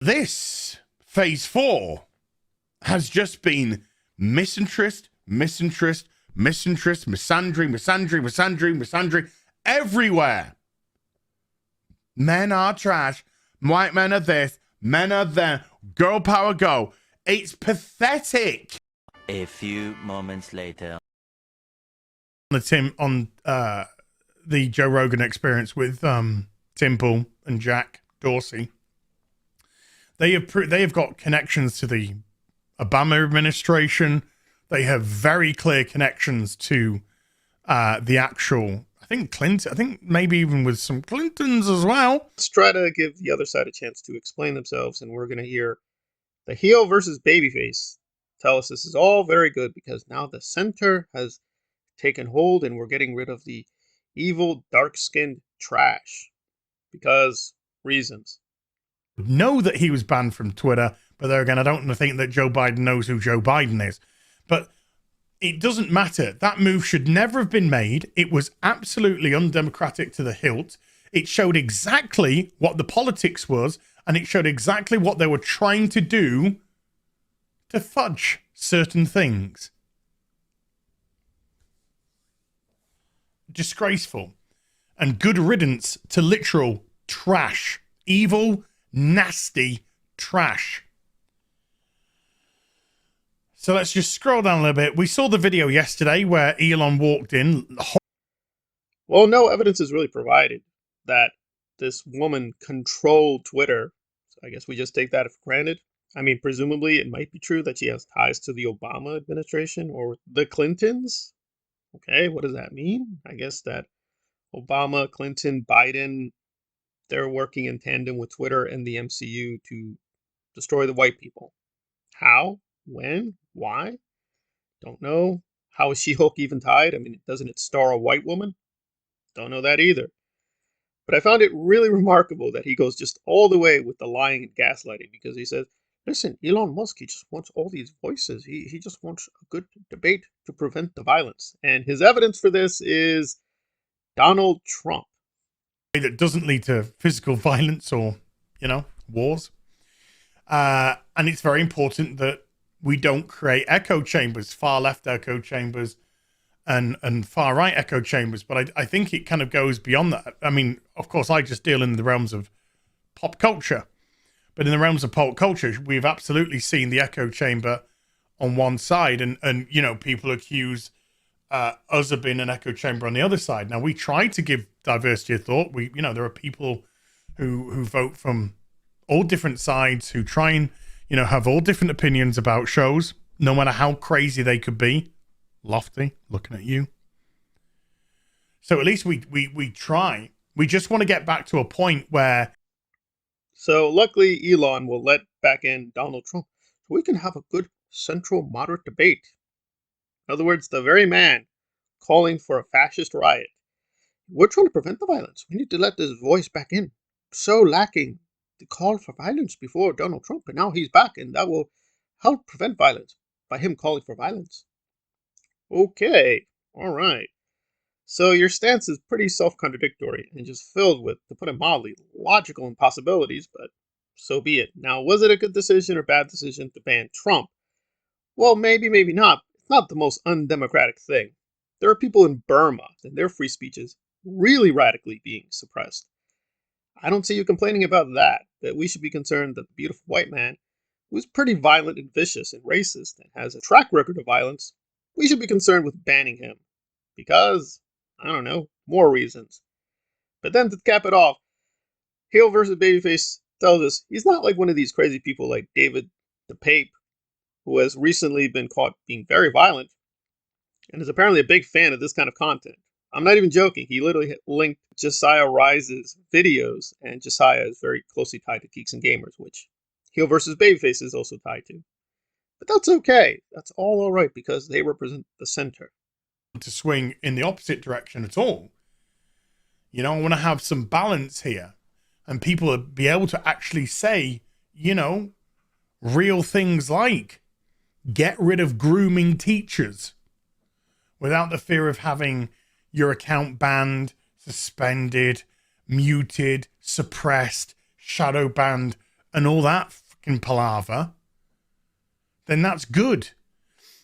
This phase 4 has just been misinterest, misandry everywhere. Men are trash. White men are this. Men are that. Girl power go. It's pathetic. A few moments later. On the Joe Rogan Experience with Tim Pool and Jack Dorsey, they have got connections to the Obama administration. They have very clear connections to the actual, I think Clinton, I think maybe even with some Clintons as well. Let's try to give the other side a chance to explain themselves, and we're going to hear the heel versus babyface tell us this is all very good because now the center has taken hold and we're getting rid of the evil, dark-skinned trash because reasons. Know that he was banned from Twitter, but there again, I don't think that Joe Biden knows who Joe Biden is. But it doesn't matter. That move should never have been made. It was absolutely undemocratic to the hilt. It showed exactly what the politics was, and it showed exactly what they were trying to do to fudge certain things. Disgraceful. And good riddance to literal trash. Evil, nasty trash. So let's just scroll down a little bit. We saw the video yesterday where Elon walked in. Well, no evidence is really provided that this woman controlled Twitter. So I guess we just take that for granted. I mean, presumably it might be true that she has ties to the Obama administration or the Clintons. Okay, what does that mean? I guess that Obama, Clinton, Biden, they're working in tandem with Twitter and the MCU to destroy the white people. How? When? Why? Don't know. How is She-Hulk even tied? I mean, doesn't it star a white woman? Don't know that either. But I found it really remarkable that he goes just all the way with the lying and gaslighting because he says, listen, Elon Musk, he just wants all these voices. He just wants a good debate to prevent the violence. And his evidence for this is Donald Trump. That doesn't lead to physical violence or, wars. And it's very important that we don't create echo chambers, far left echo chambers and far right echo chambers. But I think it kind of goes beyond that. I mean, of course, I just deal in the realms of pop culture. But in the realms of pop culture, we've absolutely seen the echo chamber on one side. And people accuse us of being an echo chamber on the other side. Now, we try to give diversity of thought. There are people who vote from all different sides, who try and, have all different opinions about shows, no matter how crazy they could be. Lofty, looking at you. So at least we try. We just want to get back to a point where... So luckily, Elon will let back in Donald Trump so we can have a good central moderate debate. In other words, the very man calling for a fascist riot. We're trying to prevent the violence. We need to let this voice back in. So lacking the call for violence before Donald Trump, and now he's back, and that will help prevent violence by him calling for violence. Okay, all right. So your stance is pretty self-contradictory and just filled with, to put it mildly, logical impossibilities, but so be it. Now, was it a good decision or bad decision to ban Trump? Well, maybe, maybe not. It's not the most undemocratic thing. There are people in Burma and their free speech is really radically being suppressed. I don't see you complaining about that, but we should be concerned that the beautiful white man, who's pretty violent and vicious and racist and has a track record of violence, we should be concerned with banning him. Because, I don't know, more reasons. But then to cap it off, heel versus babyface tells us he's not like one of these crazy people like David DePape, who has recently been caught being very violent and is apparently a big fan of this kind of content. I'm not even joking. He literally linked Josiah Rise's videos, and Josiah is very closely tied to Geeks and Gamers, which heel versus babyface is also tied to. But that's okay. That's all right because they represent the center. To swing in the opposite direction at all. I want to have some balance here, and people will be able to actually say, real things like get rid of grooming teachers without the fear of having your account banned, suspended, muted, suppressed, shadow banned, and all that fucking palaver, then that's good.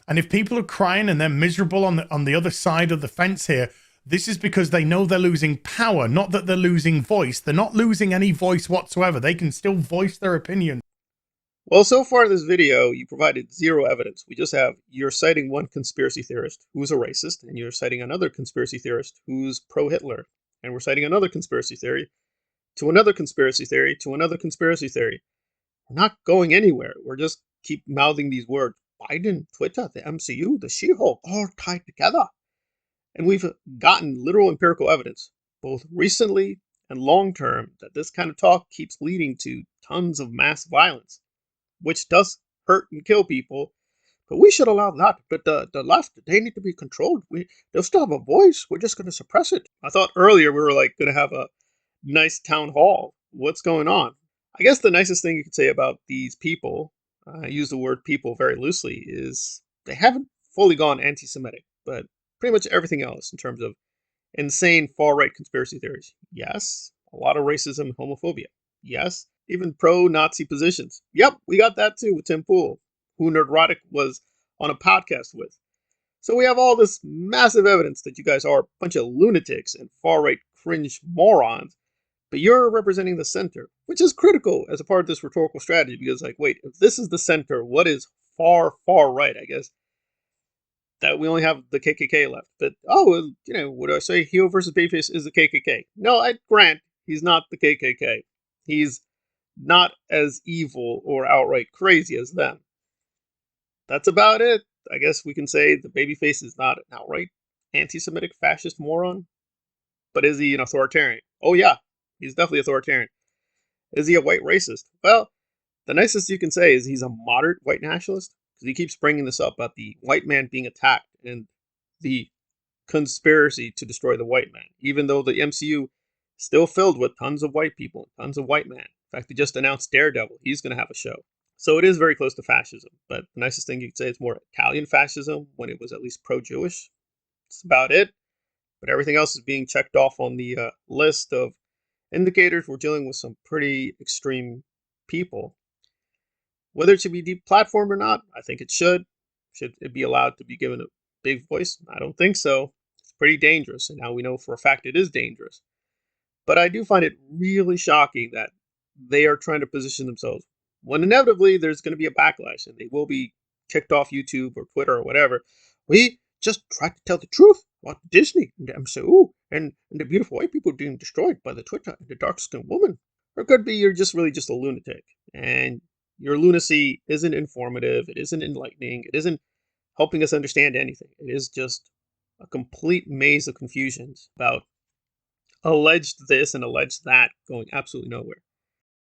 And if people are crying and they're miserable on the other side of the fence here, this is because they know they're losing power, not that they're losing voice. They're not losing any voice whatsoever. They can still voice their opinion. Well, so far in this video, you provided zero evidence. We just have you're citing one conspiracy theorist who's a racist, and you're citing another conspiracy theorist who's pro-Hitler. And we're citing another conspiracy theory to another conspiracy theory to another conspiracy theory. We're not going anywhere. We're just keep mouthing these words. Biden, Twitter, the MCU, the She-Hulk, all tied together. And we've gotten literal empirical evidence, both recently and long-term, that this kind of talk keeps leading to tons of mass violence, which does hurt and kill people. But we should allow that. But the left, they need to be controlled. They'll still have a voice. We're just going to suppress it. I thought earlier we were like going to have a nice town hall. What's going on? I guess the nicest thing you could say about these people, I use the word people very loosely, is they haven't fully gone anti-Semitic, but pretty much everything else in terms of insane far-right conspiracy theories. Yes. A lot of racism and homophobia. Yes. Even pro-Nazi positions. Yep, we got that too with Tim Pool, who Nerdrotic was on a podcast with. So we have all this massive evidence that you guys are a bunch of lunatics and far-right cringe morons, but you're representing the center, which is critical as a part of this rhetorical strategy, because like, wait, if this is the center, what is far right, I guess? That we only have the KKK left. But, would I say Heel versus Babyface is the KKK? No, I grant he's not the KKK. He's not as evil or outright crazy as them. That's about it. I guess we can say the Babyface is not an outright anti-Semitic fascist moron. But is he an authoritarian? Oh yeah, he's definitely authoritarian. Is he a white racist? Well, the nicest you can say is he's a moderate white nationalist, because he keeps bringing this up about the white man being attacked and the conspiracy to destroy the white man, even though the MCU is still filled with tons of white people, tons of white men. In fact, they just announced Daredevil. He's going to have a show. So it is very close to fascism, but the nicest thing you could say is more Italian fascism, when it was at least pro-Jewish. That's about it. But everything else is being checked off on the list of indicators. We're dealing with some pretty extreme people. Whether it should be deplatformed or not, I think it should. Should it be allowed to be given a big voice? I don't think so. It's pretty dangerous, and now we know for a fact it is dangerous. But I do find it really shocking that they are trying to position themselves, when inevitably there's going to be a backlash, and they will be kicked off YouTube or Twitter or whatever. We just tried to tell the truth about Disney and the MCU and the beautiful white people being destroyed by the Twitter and the dark-skinned woman. Or it could be you're just really just a lunatic, and your lunacy isn't informative, it isn't enlightening, it isn't helping us understand anything. It is just a complete maze of confusions about alleged this and alleged that going absolutely nowhere.